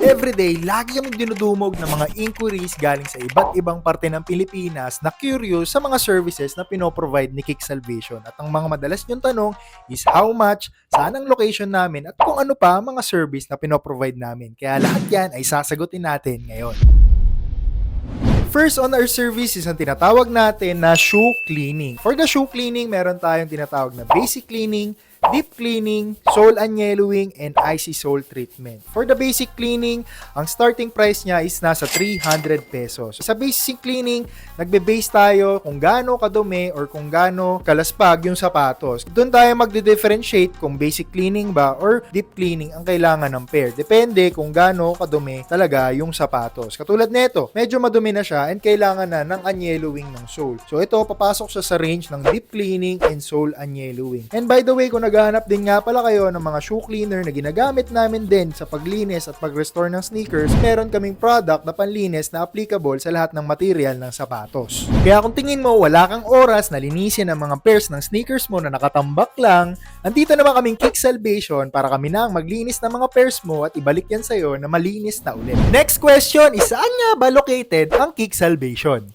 Everyday, lagi kami dinudumog ng mga inquiries galing sa iba't ibang parte ng Pilipinas na curious sa mga services na pinoprovide ni Kick Salvation. At ang mga madalas niyong tanong is how much, saan ang location namin, at kung ano pa ang mga service na pinoprovide namin. Kaya lahat yan ay sasagutin natin ngayon. First on our service is ang tinatawag natin na shoe cleaning. For the shoe cleaning, meron tayong tinatawag na basic cleaning, deep cleaning, sole unyellowing, and icy sole treatment. For the basic cleaning, ang starting price niya is nasa 300 pesos. Sa basic cleaning, nagbe-base tayo kung gaano kadumi or kung gaano kalaspag yung sapatos. Doon tayo magde-differentiate kung basic cleaning ba or deep cleaning ang kailangan ng pair. Depende kung gaano kadumi talaga yung sapatos. Katulad nito, medyo madumi na siya and kailangan na ng unyellowing ng sole. So ito, papasok siya sa range ng deep cleaning and sole unyellowing. And by the way, kung naghahanap din nga pala kayo ng mga shoe cleaner na ginagamit namin din sa paglinis at pag-restore ng sneakers, meron kaming product na panlinis na applicable sa lahat ng material ng sapatos. Kaya kung tingin mo wala kang oras na linisin ang mga pairs ng sneakers mo na nakatambak lang, andito naman kaming Kick Salvation para kami na ang maglinis ng mga pairs mo at ibalik yan sa'yo na malinis na ulit. Next question is saan nga ba located ang Kick Salvation?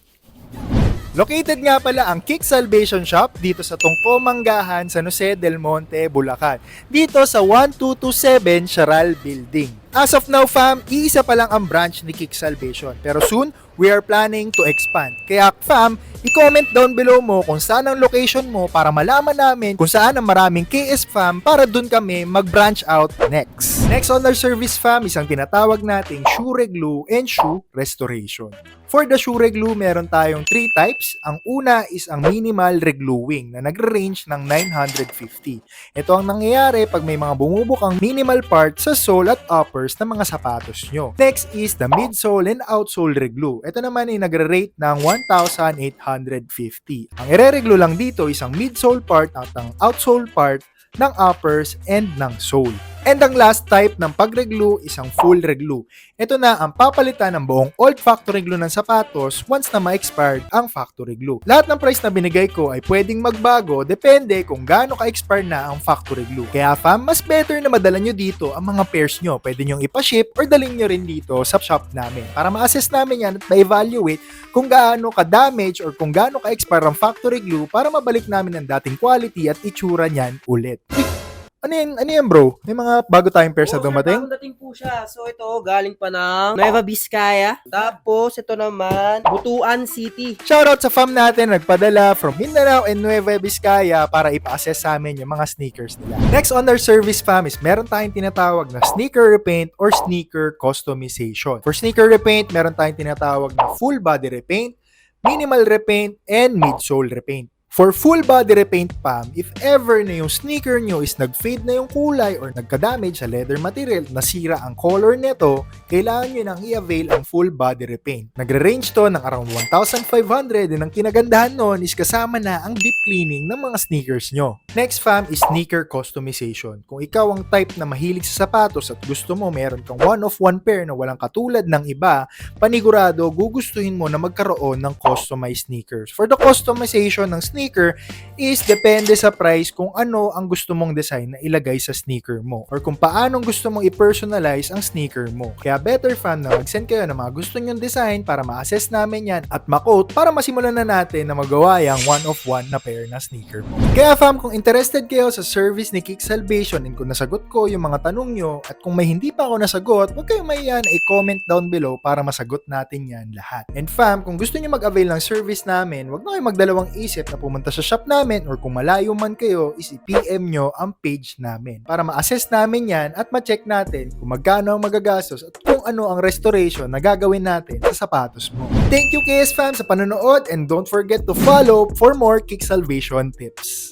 Located nga pala ang Kick Salvation Shop dito sa Tungko, Manggahan, San Jose del Monte, Bulacan. Dito sa 1227 Charal Building. As of now fam, iisa pa lang ang branch ni Kick Salvation. Pero soon, we are planning to expand. Kaya fam, i-comment down below mo kung saan ang location mo para malaman namin kung saan ang maraming KS fam para dun kami mag-branch out next. Next on our service fam, isang tinatawag nating shoe reglue and shoe restoration. For the shoe reglue, meron tayong 3 types. Ang una is ang minimal regluing na nagre-range ng 950. Ito ang nangyayari pag may mga bumubukang minimal part sa sole at uppers ng mga sapatos nyo. Next is the midsole and outsole reglue. Ito naman ay nagre-rate ng 1,850. Ang ire-reglue lang dito is ang midsole part at ang outsole part ng uppers and ng sole. And ang last type ng pag-reglue is ang full reglue. Ito na ang papalitan ng buong old factory glue ng sapatos once na ma-expired ang factory glue. Lahat ng price na binigay ko ay pwedeng magbago depende kung gaano ka-expire na ang factory glue. Kaya fam, mas better na madala nyo dito ang mga pairs nyo. Pwede nyong ipaship or dalhin nyo rin dito sa shop namin para ma-assess namin yan at ma-evaluate kung gaano ka-damage or kung gaano ka-expire ang factory glue para mabalik namin ang dating quality at itsura niyan ulit. Ano yan bro? May mga bago tayong pairs na dumating? Bagong dating po siya. So ito, galing pa ng Nueva Vizcaya. Tapos ito naman, Butuan City. Shoutout sa fam natin nagpadala from Mindanao and Nueva Vizcaya para ipa-assess sa amin yung mga sneakers nila. Next on our service fam is meron tayong tinatawag na sneaker repaint or sneaker customization. For sneaker repaint, meron tayong tinatawag na full body repaint, minimal repaint, and midsole repaint. For full body repaint fam, if ever na yung sneaker nyo is nag-fade na yung kulay or nagka-damage sa leather material, nasira ang color nito, kailangan nyo nang i-avail ang full body repaint. Nagre-range to ng around 1,500 and ang kinagandahan nun is kasama na ang deep cleaning ng mga sneakers nyo. Next fam is sneaker customization. Kung ikaw ang type na mahilig sa sapatos at gusto mo meron kang one-of-one pair na walang katulad ng iba, panigurado gugustuhin mo na magkaroon ng customized sneakers. For the customization ng sneaker is depende sa price kung ano ang gusto mong design na ilagay sa sneaker mo or kung paano gusto mong i-personalize ang sneaker mo. Kaya better fam na mag-send kayo ng mga gusto nyong design para ma-assess namin yan at ma-quote para masimulan na natin na magawa yung one-of-one na pair na sneaker mo. Kaya fam, kung interested kayo sa service ni Kick Salvation and kung nasagot ko yung mga tanong nyo at kung may hindi pa ako nasagot, huwag kayong mahiyan i-comment down below para masagot natin yan lahat. And fam, kung gusto nyo mag-avail ng service namin, huwag na kayo magdalawang isip na pumunta sa shop namin or kung malayo man kayo is i-PM nyo ang page namin para ma-assess namin yan at ma-check natin kung magkano ang magagastos at kung ano ang restoration na gagawin natin sa sapatos mo. Thank you KS fam sa panonood and don't forget to follow for more Kick Salvation tips.